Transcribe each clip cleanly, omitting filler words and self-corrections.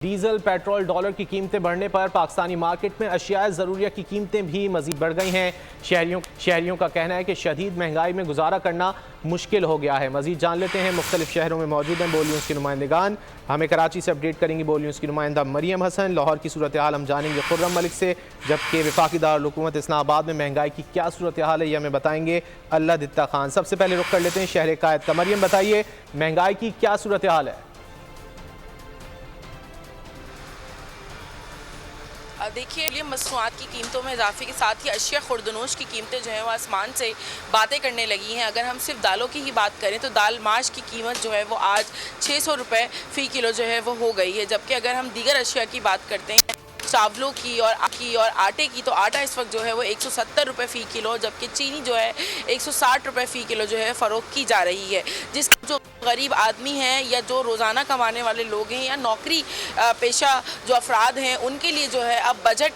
Diesel petrol dollar की कीमतें बढ़ने पर पाकिस्तानी मार्केट में अशियाए ज़रूरिया की कीमतें भी मज़ीद बढ़ गई हैं। शहरियों का कहना है कि शदीद महंगाई में गुजारा करना मुश्किल हो गया है। मज़ीद जान लेते हैं, मुख्तलिफ शहरों में मौजूद हैं बोल न्यूज़ की नुमाइंदगान। हमें कराची से अपडेट करेंगी बोल न्यूज़ की नुमाइंदा मरियम हसन। लाहौर की सूरत हाल हम जानेंगे खुर्रम मलिक से, जबकि वफाकी दारुल-हुकूमत इस्लामाबाद में महंगाई की क्या सूरत हाल है ये हमें बताएंगे अल्लाह दित्ता खान। सबसे पहले रुख कर लेते हैं शहर कायद का। मरियम, बताइए महंगाई की क्या सूरत हाल है? देखिए, मसनूआत की कीमतों में इजाफे के साथ ही अशिया खुर्दनोश की कीमतें जो है वो आसमान से बातें करने लगी हैं। अगर हम सिर्फ दालों की ही बात करें तो दाल माश की कीमत जो है वो आज 600 रुपये फ़ी किलो जो है वो हो गई है। जबकि अगर हम दीगर अशिया की बात करते हैं, चावलों की और आटे की, तो आटा इस वक्त जो है वो 170 रुपये फ़ी किलो, जबकि चीनी जो है 160 रुपये फ़ी किलो जो है फ़रोख्त की जा रही है। जिस जो गरीब आदमी हैं या जो रोज़ाना कमाने वाले लोग हैं या नौकरी पेशा जो अफराद हैं, उनके लिए जो है अब बजट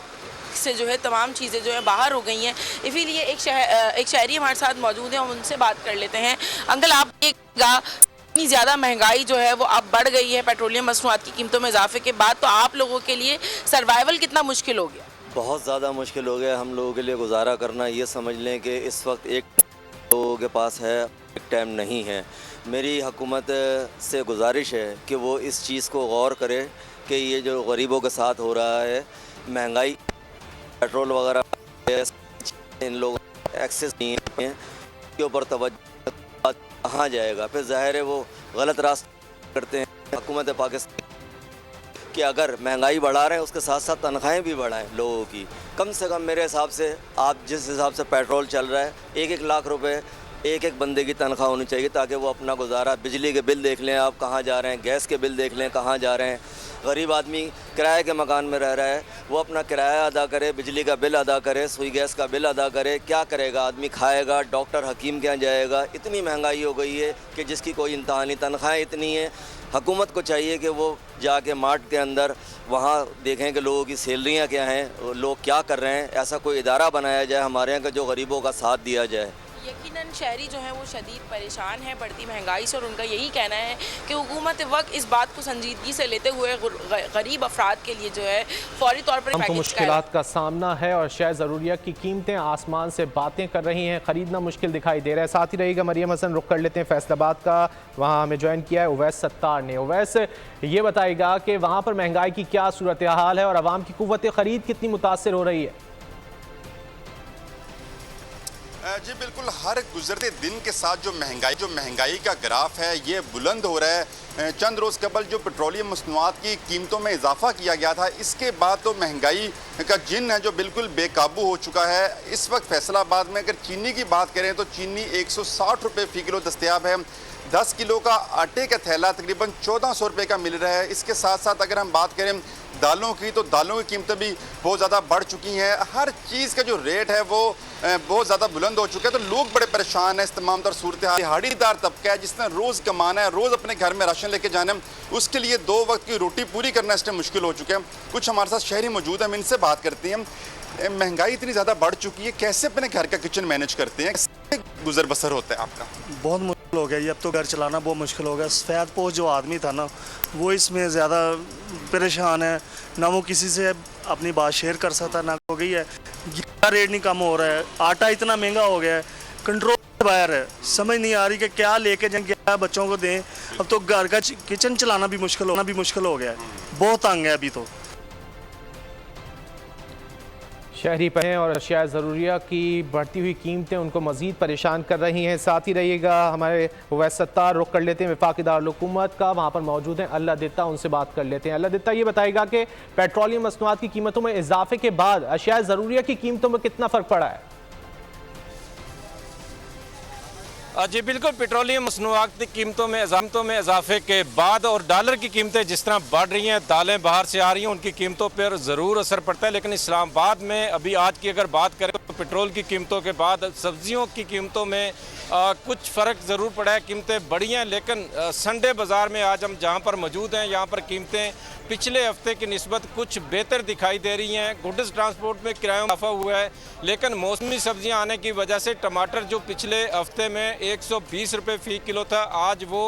से जो है तमाम चीज़ें जो है बाहर हो गई हैं। इसीलिए एक शहरी हमारे साथ मौजूद हैं, हम उनसे बात कर लेते हैं। अंकल, आप देखिएगा इतनी ज़्यादा महंगाई जो है वो अब बढ़ गई है पेट्रोलियम मसनूआत की कीमतों में इजाफे के बाद, तो आप लोगों के लिए सर्वाइवल कितना मुश्किल हो गया? बहुत ज़्यादा मुश्किल हो गया हम लोगों के लिए गुजारा करना। ये समझ लें कि इस वक्त एक लोगों के पास है, एक टाइम नहीं है। मेरी हुकूमत से गुजारिश है कि वो इस चीज़ को गौर करे कि ये जो गरीबों के साथ हो रहा है, महंगाई, पेट्रोल वगैरह, इन लोगों एक्सेस नहीं है, के ऊपर तवज्जो कहाँ जाएगा? फिर ज़ाहिर है वो गलत रास्ते करते हैं। हुकूमत पाकिस्तान कि अगर महंगाई बढ़ा रहे हैं उसके साथ साथ तनख्वाहें भी बढ़ाएं लोगों की। कम से कम मेरे हिसाब से आप जिस हिसाब से पेट्रोल चल रहा है, 1-1 लाख रुपए एक बंदे की तनख्वाह होनी चाहिए ताकि वो अपना गुजारा, बिजली के बिल देख लें आप कहाँ जा रहे हैं, गैस के बिल देख लें कहाँ जा रहे हैं। गरीब आदमी किराए के मकान में रह रहा है, वो अपना किराया अदा करे, बिजली का बिल अदा करे, सुई गैस का बिल अदा करे। क्या करेगा आदमी? खाएगा, डॉक्टर हकीम के यहाँ जाएगा? इतनी महंगाई हो गई है कि जिसकी कोई इंतहा नहीं। तनख्वाहें इतनी हैं, हुकूमत को चाहिए कि वो जाके मार्ट के अंदर वहाँ देखें कि लोगों की सैलरियाँ क्या हैं, लोग क्या कर रहे हैं। ऐसा कोई इदारा बनाया जाए हमारे यहाँ का जो गरीबों का साथ दिया जाए। यकीनन शहरी जो हैं वो शदीद परेशान हैं बढ़ती महंगाई से, और उनका यही कहना है कि हुकूमत वक्त इस बात को संजीदगी से लेते हुए गरीब अफराद के लिए जो है फौरी तौर पर हमको मुश्किलात का सामना है और शायद ज़रूरिया की कीमतें आसमान से बातें कर रही हैं, ख़रीदना मुश्किल दिखाई दे रहा है। साथ ही रहेगा मरियम हसन। रुख कर लेते हैं फैसलाबाद का, वहाँ हमें ज्वाइन किया है उवैस सत्तार ने। उवैस, ये बताएगा कि वहाँ पर महंगाई की क्या सूरत हाल है और आवाम की कुव्वत ख़रीद कितनी मुतासर हो रही है? जी बिल्कुल, हर गुजरते दिन के साथ जो महंगाई का ग्राफ है ये बुलंद हो रहा है। चंद रोज़ कबल जो पेट्रोलियम मसनूआत की कीमतों में इजाफा किया गया था, इसके बाद तो महंगाई का जिन है जो बिल्कुल बेकाबू हो चुका है। इस वक्त फैसलाबाद में अगर चीनी की बात करें तो चीनी 160 रुपये फ़ी किलो दस्तयाब है। 10 किलो का आटे का थैला तकरीबन 1400 रुपये का मिल रहा है। इसके साथ साथ अगर हम बात करें दालों की, तो दालों की कीमतें भी बहुत ज़्यादा बढ़ चुकी हैं। हर चीज़ का जो रेट है वो बहुत ज़्यादा बुलंद हो चुका है। तो लोग बड़े परेशान हैं इस तमाम तर सूरत हाल। दिहाड़ीदार तबका है जिसने रोज़ कमाना है, रोज़ अपने घर में राशन लेके जाना है, उसके लिए 2 वक्त की रोटी पूरी करना इस टाइम मुश्किल हो चुका है। कुछ हमारे साथ शहरी मौजूद हैं, हम इनसे बात करते हैं। महंगाई इतनी ज़्यादा बढ़ चुकी है, कैसे अपने घर का किचन मैनेज करते हैं, कैसे गुजर बसर होता है आपका? बहुत मुश्किल हो गया ये, अब तो घर चलाना बहुत मुश्किल हो गया। सफ़ेद पोश जो आदमी था ना, वो इसमें ज़्यादा परेशान है, ना वो किसी से अपनी बात शेयर कर सकता, ना हो गई है। रेट नहीं कम हो रहा है, आटा इतना महंगा हो गया है, कंट्रोल बाहर है। समझ नहीं आ रही कि क्या लेके जाएं, क्या बच्चों को दें। अब तो घर का किचन चलाना भी मुश्किल हो गया है, बहुत तंग है अभी तो। शहरी पहने और अशिया ज़रूरिया की बढ़ती हुई कीमतें उनको मज़ीद परेशान कर रही हैं। साथ ही रहिएगा हमारे उवैस सत्तार। रुख कर लेते हैं वफाकी दारुल-हुकूमत का, वहाँ पर मौजूद हैं अल्लाह दित्ता, उनसे बात कर लेते हैं। अल्लाह दित्ता, ये बताएगा कि पेट्रोलियम मसनूआत की कीमतों में इजाफे के बाद अशिया ज़रूरिया की कीमतों में कितना फ़र्क पड़ा है? जी बिल्कुल, पेट्रोलियम मसनूआत की कीमतों में इजाफे के बाद और डॉलर की कीमतें जिस तरह बढ़ रही हैं, दालें बाहर से आ रही हैं, उनकी कीमतों पर ज़रूर असर पड़ता है। लेकिन इस्लामाबाद में अभी आज की अगर बात करें तो पेट्रोल की कीमतों के बाद सब्जियों की कीमतों में कुछ फ़र्क ज़रूर पड़ा है। कीमतें बढ़ी हैं, लेकिन संडे बाज़ार में आज हम जहाँ पर मौजूद हैं, यहाँ पर कीमतें पिछले हफ्ते की निस्बत कुछ बेहतर दिखाई दे रही हैं। गुड्स ट्रांसपोर्ट में किराया इजाफा हुआ है, लेकिन मौसमी सब्जियां आने की वजह से टमाटर जो पिछले हफ्ते में 120 रुपये फ़ी किलो था, आज वो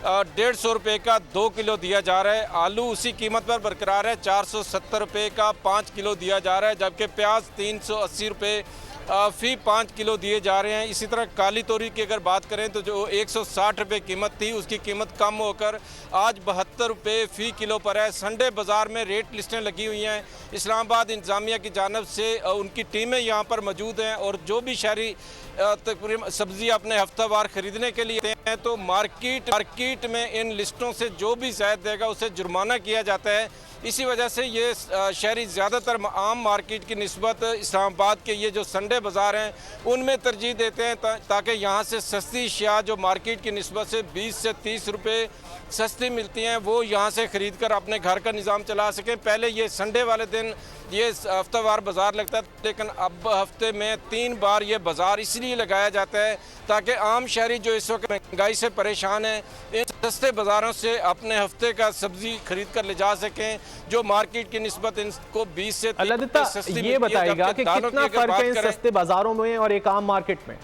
150 रुपये का 2 किलो दिया जा रहा है। आलू उसी कीमत पर बरकरार है, 470 रुपये का 5 किलो दिया जा रहा है, जबकि प्याज 380 रुपये फ़ी 5 किलो दिए जा रहे हैं। इसी तरह काली तोरी की अगर बात करें तो जो 160 रुपये कीमत थी, उसकी कीमत कम होकर आज 72 रुपये फ़ी किलो पर है। संडे बाज़ार में रेट लिस्टें लगी हुई हैं। इस्लामाबाद इंतज़ामिया की जानिब से उनकी टीमें यहाँ पर मौजूद हैं और जो भी शहरी तकरीबन सब्ज़ी अपने हफ्तावार ख़रीदने के लिए हैं तो मार्केट में इन लिस्टों से जो भी ज़ायद देगा उसे जुर्माना किया जाता है। इसी वजह से ये शहरी ज़्यादातर आम मार्केट की निस्बत इस्लामाबाद के ये जो संडे बाज़ार हैं उनमें तरजीह देते हैं ताकि यहाँ से सस्ती अशिया जो मार्केट की निस्बत से 20 से 30 रुपये सस्ती मिलती हैं वो यहाँ से ख़रीद कर अपने घर का निज़ाम चला सकें। पहले ये संडे वाले दिन ये हफ्तावार बाज़ार लगता है, लेकिन अब हफ्ते में 3 बार ये बाज़ार इसलिए लगाया जाता है ताकि आम शहरी जो इस वक्त महंगाई से परेशान हैं इन सस्ते बाज़ारों से अपने हफ्ते का सब्ज़ी खरीद कर ले जा सकें, जो मार्केट की निस्बत इनको 20 से 30 सस्ती ये बताएगा कि कितना फ़र्क है इन सस्ते बाज़ारों में और एक आम मार्केट में?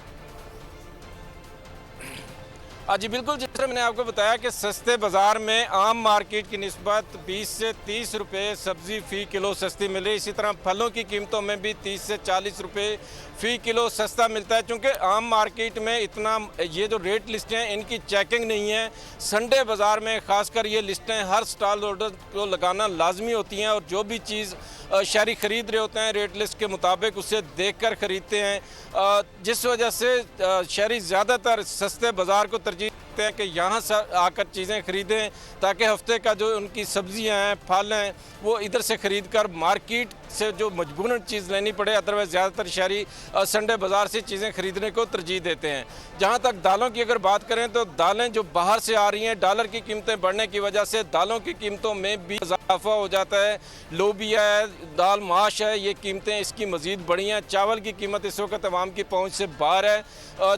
जी बिल्कुल, जिस तरह मैंने आपको बताया कि सस्ते बाज़ार में आम मार्केट की निस्बत 20 से 30 रुपये सब्ज़ी फ़ी किलो सस्ती मिले। इसी तरह फलों की कीमतों में भी 30 से 40 रुपये फ़ी किलो सस्ता मिलता है, क्योंकि आम मार्केट में इतना ये जो रेट लिस्टें हैं इनकी चेकिंग नहीं है। संडे बाज़ार में ख़ासकर ये लिस्टें हर स्टॉल होल्डर को लगाना लाजमी होती हैं और जो भी चीज़ शहरी ख़रीद रहे होते हैं रेट लिस्ट के मुताबिक उसे देखकर ख़रीदते हैं, जिस वजह से शहरी ज़्यादातर सस्ते बाज़ार को तरजीह देते हैं कि यहाँ से आकर चीज़ें ख़रीदें ताकि हफ्ते का जो उनकी सब्ज़ियाँ हैं, फल हैं, वो इधर से ख़रीद कर मार्केट से जो मजबूरन चीज़ लेनी पड़े। अदरवाइज़ ज़्यादातर शहरी संडे बाज़ार से चीज़ें ख़रीदने को तरजीह देते हैं। जहाँ तक दालों की अगर बात करें तो दालें जो बाहर से आ रही हैं, डॉलर की कीमतें बढ़ने की वजह से दालों की कीमतों में भी इजाफा हो जाता है। लोबिया है, दाल माश है, ये कीमतें इसकी मज़ीद बढ़ी हैं। चावल की कीमत इस वक्त आवाम की पहुँच से बाहर है।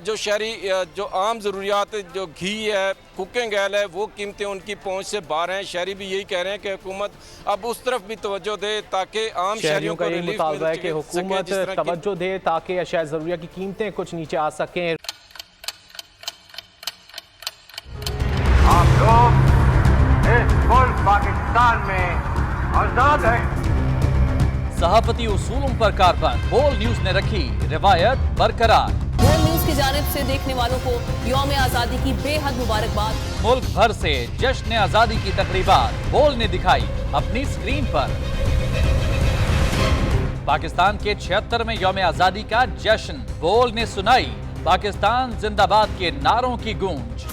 जो शहरी जो आम ज़रूरियात जो घी है, कुकिंग ऑयल है, वो कीमतें उनकी पहुँच से बाहर हैं। शहरी भी यही कह रहे हैं कि हुकूमत अब उस तरफ भी तवज्जो दे ताकि आम शहरियों को रिलीफ मुतालबा है कि हुकूमत तवज्जो दे ताकि अशिया ज़रूरिया की कीमतें कुछ नीचे आ सकें। आप लोग इस मुल्क पाकिस्तान में आजाद हैं। सहाफती उसूलों पर कारबंद बोल न्यूज ने रखी रिवायत बरकरार। बोल न्यूज की जानिब से देखने वालों को यौम आज़ादी की बेहद मुबारकबाद। मुल्क भर से जश्न आज़ादी की तकरीबात बोल ने दिखाई अपनी स्क्रीन पर। पाकिस्तान के 76वें यौम आज़ादी का जश्न बोल ने सुनाई पाकिस्तान जिंदाबाद के नारों की गूंज।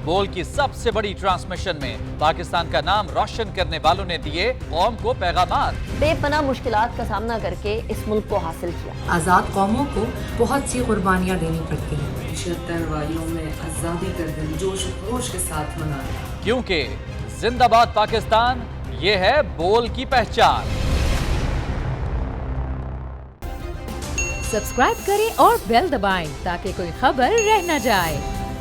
बोल की सबसे बड़ी ट्रांसमिशन में पाकिस्तान का नाम रोशन करने वालों ने दिए कौम को पैगामात। बेपनाह मुश्किलात का सामना करके इस मुल्क को हासिल किया। आज़ाद कौमों को बहुत सी कुर्बानियाँ देनी पड़ती हैं। 76 वालियों में आज़ादी का दिन जोश खरोश के साथ मना, क्योंकि जिंदाबाद पाकिस्तान ये है बोल की पहचान। सब्सक्राइब करें और बेल दबाएं ताकि कोई खबर रह न जाए।